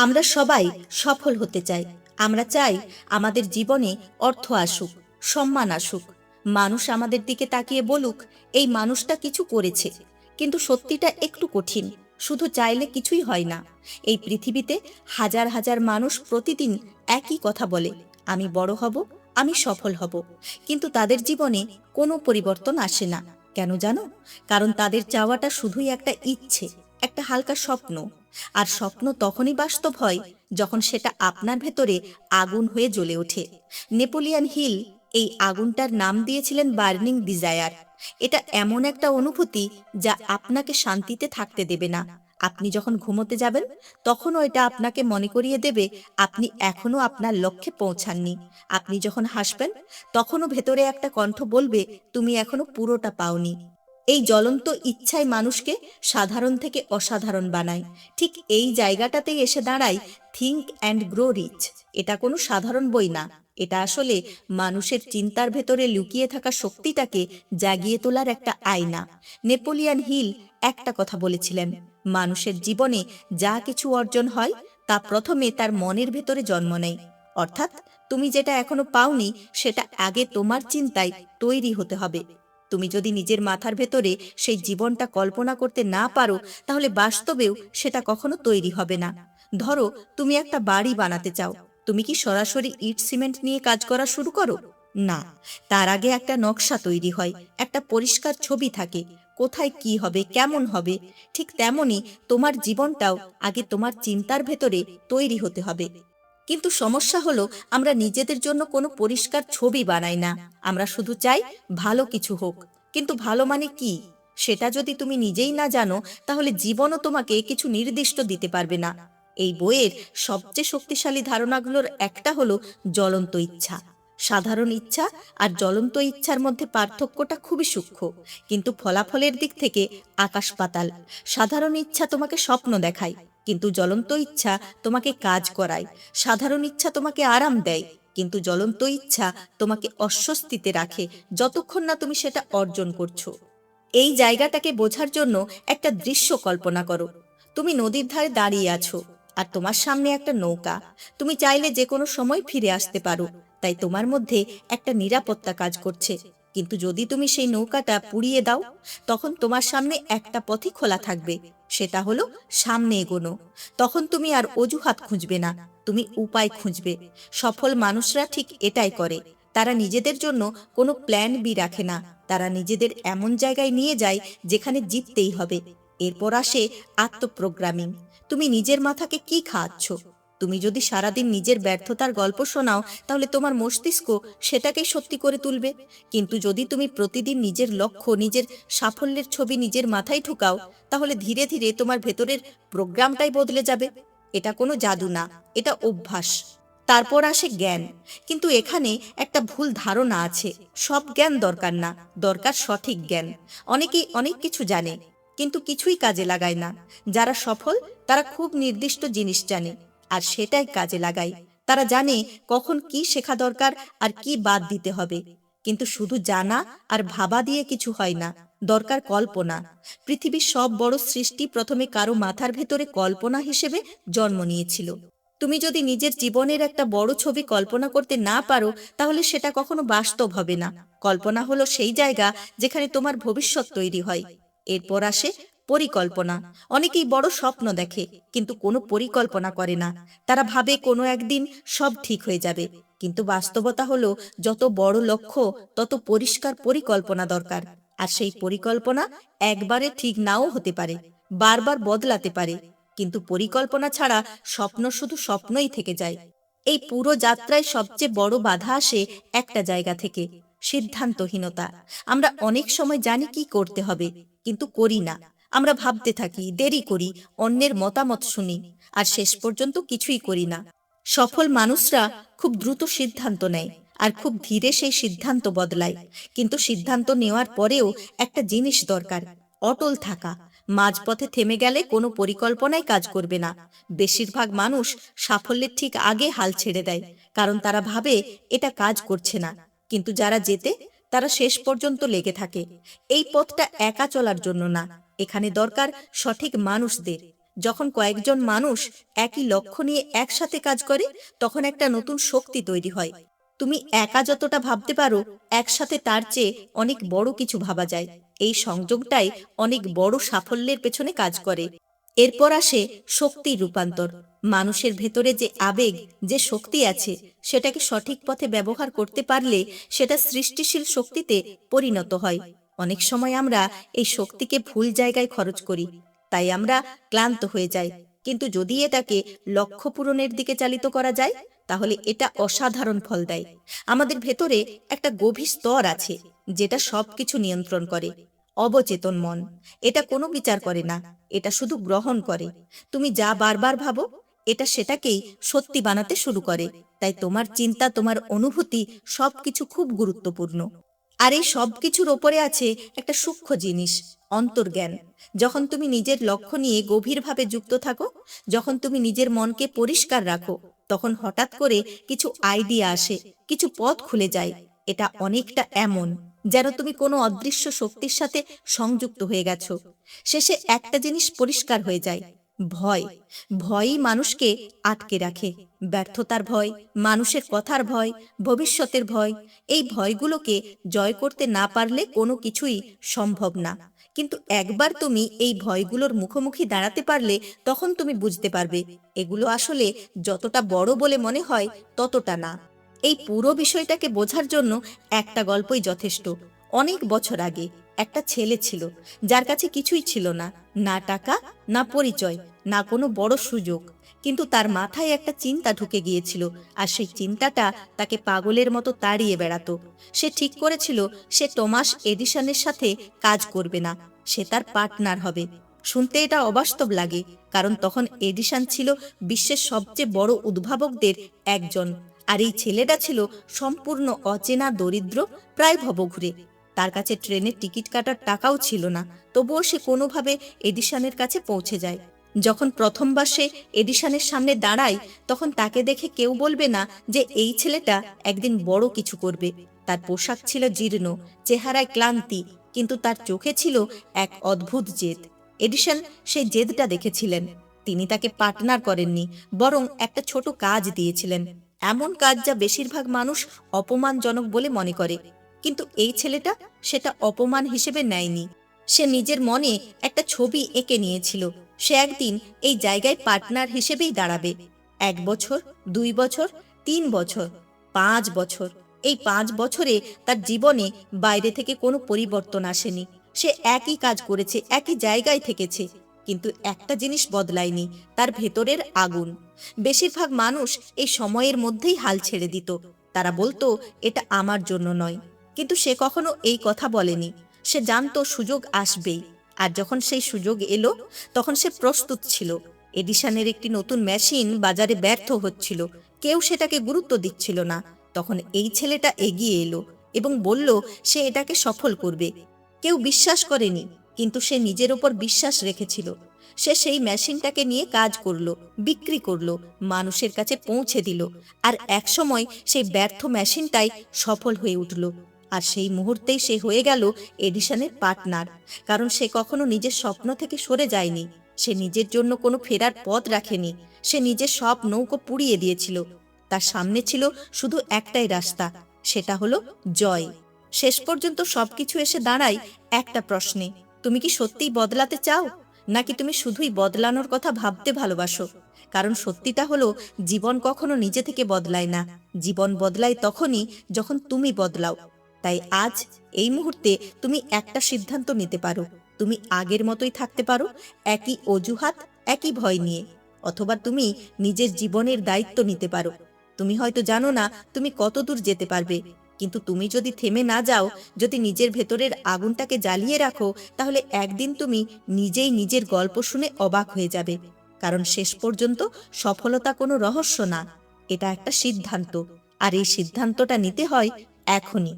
আমরা সবাই সফল হতে চাই। আমরা চাই আমাদের জীবনে অর্থ আসুক, সম্মান আসুক, মানুষ আমাদের দিকে তাকিয়ে বলুক এই মানুষটা কিছু করেছে। কিন্তু সত্যিটা একটু কঠিন। শুধু চাইলে কিছুই হয় না। এই পৃথিবীতে হাজার হাজার মানুষ প্রতিদিন একই কথা বলে, আমি বড় হব, আমি সফল হব। কিন্তু তাদের জীবনে কোনো পরিবর্তন আসে না। কেন জানো? কারণ তাদের চাওয়াটা শুধুই একটা ইচ্ছে, একটা হালকা স্বপ্ন। আর স্বপ্ন তখনই বাস্তব হয় যখন সেটা আপনার ভেতরে আগুন হয়ে জ্বলে ওঠে। নেপোলিয়ান হিল এই আগুনটার নাম দিয়েছিলেন বার্নিং ডিজায়ার। এটা এমন একটা অনুভূতি যা আপনাকে শান্তিতে থাকতে দেবে না। আপনি যখন ঘুমোতে যাবেন তখনও এটা আপনাকে মনে করিয়ে দেবে আপনি এখনো আপনার লক্ষ্যে পৌঁছাননি। আপনি যখন হাসবেন তখনও ভেতরে একটা কণ্ঠ বলবে তুমি এখনো পুরোটা পাওনি। এই জ্বলন্ত ইচ্ছাই মানুষকে সাধারণ থেকে অসাধারণ বানায়। ঠিক এই জায়গাটাতেই এসে দাঁড়ায় থিঙ্ক অ্যান্ড গ্রো রিচ। এটা কোনো সাধারণ বই না, এটা আসলে মানুষের চিন্তার ভেতরে লুকিয়ে থাকা শক্তিটাকে জাগিয়ে তোলার একটা আয়না। নেপোলিয়ান হিল একটা কথা বলেছিলেন, মানুষের জীবনে যা কিছু অর্জন হয় তা প্রথমে তার মনের ভেতরে জন্ম নেয়। অর্থাৎ তুমি যেটা এখনো পাওনি সেটা আগে তোমার চিন্তায় তৈরি হতে হবে। তুমি যদি নিজের মাথার ভেতরে সেই জীবনটা কল্পনা করতে না পারো তাহলে বাস্তবেও সেটা কখনো তৈরি হবে না। ধরো তুমি একটা বাড়ি বানাতে চাও, তুমি কি সরাসরি ইট সিমেন্ট নিয়ে কাজ করা শুরু করো? না, তার আগে একটা নকশা তৈরি হয়, একটা পরিষ্কার ছবি থাকে, কোথায় কি হবে, কেমন হবে। ঠিক তেমনি তোমার জীবনটাও আগে তোমার চিন্তার ভেতরে তৈরি হতে হবে। কিন্তু সমস্যা হলো আমরা নিজেদের জন্য কোনো পরিষ্কার ছবি বানাই না। আমরা শুধু চাই ভালো কিছু হোক, কিন্তু ভালো মানে কি সেটা যদি তুমি নিজেই না জানো তাহলে জীবনও তোমাকে কিছু নির্দিষ্ট দিতে পারবে না। এই বইয়ের সবচেয়ে শক্তিশালী ধারণাগুলোর একটা হলো জ্বলন্ত ইচ্ছা। সাধারণ ইচ্ছা আর জ্বলন্ত ইচ্ছার মধ্যে পার্থক্যটা খুবই সূক্ষ্ম, কিন্তু ফলাফলের দিক থেকে আকাশ পাতাল। সাধারণ ইচ্ছা তোমাকে স্বপ্ন দেখায়, কিন্তু জ্বলন্ত ইচ্ছা তোমাকে কাজ করায়। সাধারণ ইচ্ছা তোমাকে আরাম দেয়, কিন্তু জ্বলন্ত ইচ্ছা তোমাকে অস্বস্তিতে রাখে যতক্ষণ না তুমি সেটা অর্জন করছো। এই জায়গাটাকে বোঝার জন্য একটা দৃশ্য কল্পনা করো। তুমি নদীর ধারে দাঁড়িয়ে আছো আর তোমার সামনে একটা নৌকা। তুমি চাইলে যে কোনো সময় ফিরে আসতে পারো, তাই তোমার মধ্যে একটা নিরাপত্তা কাজ করছে। কিন্তু যদি তুমি সেই নৌকাটা পুড়িয়ে দাও তখন তোমার সামনে একটা পথই খোলা থাকবে, সেটা হলো সামনে এগোনো। তখন তুমি আর অজুহাত খুঁজবে না, তুমি উপায় খুঁজবে। সফল মানুষরা ঠিক এটাই করে। তারা নিজেদের জন্য কোনো প্ল্যান বি রাখে না, তারা নিজেদের এমন জায়গায় নিয়ে যায় যেখানে জিততেই হবে। এরপর আসে আত্মপ্রোগ্রামিং। তুমি নিজের মাথাকে কি খাওয়াচ্ছ? তুমি যদি সারাদিন নিজের ব্যর্থতার গল্প শোনাও তাহলে তোমার মস্তিষ্ক সেটাকেই সত্যি করে তুলবে। কিন্তু যদি তুমি প্রতিদিন নিজের লক্ষ্য, নিজের সাফল্যের ছবি নিজের মাথায় ঢুকাও তাহলে ধীরে ধীরে তোমার ভেতরের প্রোগ্রামটাই বদলে যাবে। এটা কোনো জাদু না, এটা অভ্যাস। তারপর আসে জ্ঞান। কিন্তু এখানে একটা ভুল ধারণা আছে, সব জ্ঞান দরকার না, দরকার সঠিক জ্ঞান। অনেকেই অনেক কিছু জানে কিন্তু কিছুই কাজে লাগায় না। যারা সফল তারা খুব নির্দিষ্ট জিনিস জানে আর সেটাই কাজে লাগায়। তারা জানে কখন কি শেখা দরকার আর কি বাদ দিতে হবে। কিন্তু শুধু জানা আর ভাবা দিয়ে কিছু হয় না, দরকার কল্পনা। পৃথিবীর সব বড় সৃষ্টি প্রথমে কারো মাথার ভেতরে কল্পনা হিসেবে জন্ম নিয়েছিল। তুমি যদি নিজের জীবনের একটা বড় ছবি কল্পনা করতে না পারো তাহলে সেটা কখনো বাস্তব হবে না। কল্পনা হলো সেই জায়গা যেখানে তোমার ভবিষ্যৎ তৈরি হয়। এরপর আসে পরিকল্পনা। অনেকেই বড় স্বপ্ন দেখে কিন্তু কোনো পরিকল্পনা করে না। তারা ভাবে কোনো একদিন সব ঠিক হয়ে যাবে, কিন্তু বাস্তবতা হলো যত বড় লক্ষ্য তত পরিষ্কার পরিকল্পনা দরকার। আর সেই পরিকল্পনা একবারে ঠিক নাও হতে পারে, বারবার বদলাতে পারে। কিন্তু পরিকল্পনা ছাড়া স্বপ্ন শুধু স্বপ্নই থেকে যায়। এই পুরো যাত্রায় সবচেয়ে বড় বাধা আসে একটা জায়গা থেকে, সিদ্ধান্তহীনতা। আমরা অনেক সময় জানি কি করতে হবে কিন্তু করি না। আমরা ভাবতে থাকি, দেরি করি, অন্যের মতামত শুনি, আর শেষ পর্যন্ত কিছুই করি না। সফল মানুষরা খুব দ্রুত সিদ্ধান্ত নেয় আর খুব ধীরে সেই সিদ্ধান্ত বদলায়। কিন্তু সিদ্ধান্ত নেওয়ার পরেও একটা জিনিস দরকার, অটল থাকা। মাঝপথে থেমে গেলে কোনো পরিকল্পনাই কাজ করবে না। বেশিরভাগ মানুষ সাফল্যের ঠিক আগে হাল ছেড়ে দেয়, কারণ তারা ভাবে এটা কাজ করছে না। কিন্তু যারা জেতে তারা শেষ পর্যন্ত লেগে থাকে। এই পথটা একা চলার জন্য না, এখানে দরকার সঠিক মানুষদের, যখন কয়েকজন মানুষ একই লক্ষ্য নিয়ে একসাথে কাজ করে তখন একটা নতুন শক্তি তৈরি হয়। তুমি একা যতটা ভাবতে পারো একসাথে তার চেয়ে অনেক বড় কিছু ভাবা যায়। এই সংযোগটাই অনেক বড় সাফল্যের পেছনে কাজ করে। এরপর আসে শক্তির রূপান্তর। মানুষের ভেতরে যে আবেগ, যে শক্তি আছে, সেটাকে সঠিক পথে ব্যবহার করতে পারলে সেটা সৃষ্টিশীল শক্তিতে পরিণত হয়। অনেক সময় আমরা এই শক্তিকে ভুল জায়গায় খরচ করি, তাই আমরা ক্লান্ত হয়ে যাই। কিন্তু যদি এটাকে লক্ষ্য পূরণের দিকে চালিত করা যায় তাহলে এটা অসাধারণ ফল দেয়। আমাদের ভেতরে একটা গভীর স্তর আছে যেটা সবকিছু নিয়ন্ত্রণ করে, অবচেতন মন। এটা কোনো বিচার করে না, এটা শুধু গ্রহণ করে। তুমি যা বারবার ভাবো এটা সেটাকেই সত্যি বানাতে শুরু করে। তাই তোমার চিন্তা, তোমার অনুভূতি সবকিছু খুব গুরুত্বপূর্ণ। আর এই সব কিছুর ওপরে আছে একটা সূক্ষ্ম জিনিস, অন্তর্জ্ঞান। যখন তুমি নিজের লক্ষ্য নিয়ে গভীরভাবে যুক্ত থাকো, যখন তুমি নিজের মনকে পরিষ্কার রাখো, তখন হঠাৎ করে কিছু আইডিয়া আসে, কিছু পথ খুলে যায়। এটা অনেকটা এমন যেন তুমি কোনো অদৃশ্য শক্তির সাথে সংযুক্ত হয়ে গেছো। শেষে একটা জিনিস পরিষ্কার হয়ে যায়, ভয়। ভয়ই মানুষকে আটকে রাখে। ব্যর্থতার ভয়, মানুষের কথার ভয়, ভবিষ্যতের ভয়। এই ভয়গুলোকে জয় করতে না পারলে কোনো কিছুই সম্ভব না। কিন্তু একবার তুমি এই ভয়গুলোর মুখোমুখি দাঁড়াতে পারলে তখন তুমি বুঝতে পারবে এগুলো আসলে যতটা বড় বলে মনে হয় ততটা না। এই পুরো বিষয়টাকে বোঝার জন্য একটা গল্পই যথেষ্ট। অনেক বছর আগে একটা ছেলে ছিল যার কাছে কিছুই ছিল না, না টাকা, না পরিচয়, না কোনো বড় সুযোগ। কিন্তু তার মাথায় একটা চিন্তা ঢুকে গিয়েছিল, আর সেই চিন্তাটা তাকে পাগলের মতো তাড়িয়ে বেড়াতো। সে ঠিক করেছিল সে টমাস এডিসনের সাথে কাজ করবে না, সে তার পার্টনার হবে। শুনতে এটা অবাস্তব লাগে, কারণ তখন এডিসন ছিল বিশ্বের সবচেয়ে বড় উদ্ভাবকদের একজন, আর এই ছেলেটা ছিল সম্পূর্ণ অচেনা, দরিদ্র, প্রায় ভবঘুরে। তার কাছে ট্রেনের টিকিট কাটার টাকাও ছিল না, তবুও সে কোনোভাবে এডিসনের কাছে পৌঁছে যায়। যখন প্রথমবার সে এডিসনের সামনে দাঁড়ায় তখন তাকে দেখে কেউ বলবে না যে এই ছেলেটা একদিন বড় কিছু করবে। তার পোশাক ছিল জীর্ণ, চেহারায় ক্লান্তি, কিন্তু তার চোখে ছিল এক অদ্ভুত জেদ। এডিসন সেই জেদটা দেখেছিলেন। তিনি তাকে পার্টনার করেননি, বরং একটা ছোট কাজ দিয়েছিলেন, এমন কাজ যা বেশিরভাগ মানুষ অপমানজনক বলে মনে করে। কিন্তু এই ছেলেটা সেটা অপমান হিসেবে নেয়নি। সে নিজের মনে একটা ছবি এঁকে নিয়েছিল, সে একদিন এই জায়গায় পার্টনার হিসেবেই দাঁড়াবে। 1 বছর, 2 বছর, 3 বছর, 5 বছর। এই 5 বছরে তার জীবনে বাইরে থেকে কোনো পরিবর্তন আসেনি। সে একই কাজ করেছে, একই জায়গায় থেকেছে, কিন্তু একটা জিনিস বদলায়নি, তার ভেতরের আগুন। বেশিরভাগ মানুষ এই সময়ের মধ্যেই হাল ছেড়ে দিত। তারা বলতো এটা আমার জন্য নয়। কিন্তু সে কখনো এই কথা বলেনি। সে জানতো সুযোগ আসবেই, আর যখন সেই সুযোগ এলো তখন সে প্রস্তুত ছিল। এডিসনের একটি নতুন মেশিন বাজারে ব্যর্থ হচ্ছিল, কেউ সেটাকে গুরুত্ব দিচ্ছিল না। তখন এই ছেলেটা এগিয়ে এলো এবং বলল সে এটাকে সফল করবে। কেউ বিশ্বাস করেনি, কিন্তু সে নিজের ওপর বিশ্বাস রেখেছিল। সে সেই মেশিনটাকে নিয়ে কাজ করলো, বিক্রি করলো, মানুষের কাছে পৌঁছে দিল। আর একসময় সেই ব্যর্থ মেশিনটাই সফল হয়ে উঠল। আর সেই মুহূর্তেই সে হয়ে গেল এডিসনের পার্টনার। কারণ সে কখনো নিজের স্বপ্ন থেকে সরে যায়নি, সে নিজের জন্য কোনো ফেরার পথ রাখেনি। সে নিজের সব নৌকো পুড়িয়ে দিয়েছিল। তার সামনে ছিল শুধু একটাই রাস্তা, সেটা হলো জয়। শেষ পর্যন্ত সবকিছু এসে দাঁড়ায় একটা প্রশ্নে, তুমি কি সত্যিই বদলাতে চাও, নাকি তুমি শুধুই বদলানোর কথা ভাবতে ভালোবাসো? কারণ সত্যিটা হলো জীবন কখনো নিজে থেকে বদলায় না, জীবন বদলায় তখনই যখন তুমি বদলাও। তাই আজ এই মুহূর্তে তুমি একটা সিদ্ধান্ত নিতে পারো। তুমি আগের মতোই থাকতে পারো, একই অজুহাত, একই ভয় নিয়ে। অথবা তুমি নিজের জীবনের দায়িত্ব নিতে পারো। তুমি হয়তো জানো না তুমি কত দূর যেতে পারবে, কিন্তু তুমি যদি থেমে না যাও, যদি নিজের ভেতরের আগুনটাকে জ্বালিয়ে রাখো, তাহলে একদিন তুমি নিজেই নিজের গল্প শুনে অবাক হয়ে যাবে। কারণ শেষ পর্যন্ত সফলতা কোনো রহস্য না, এটা একটা সিদ্ধান্ত। আর এই সিদ্ধান্তটা নিতে হয় এখনই।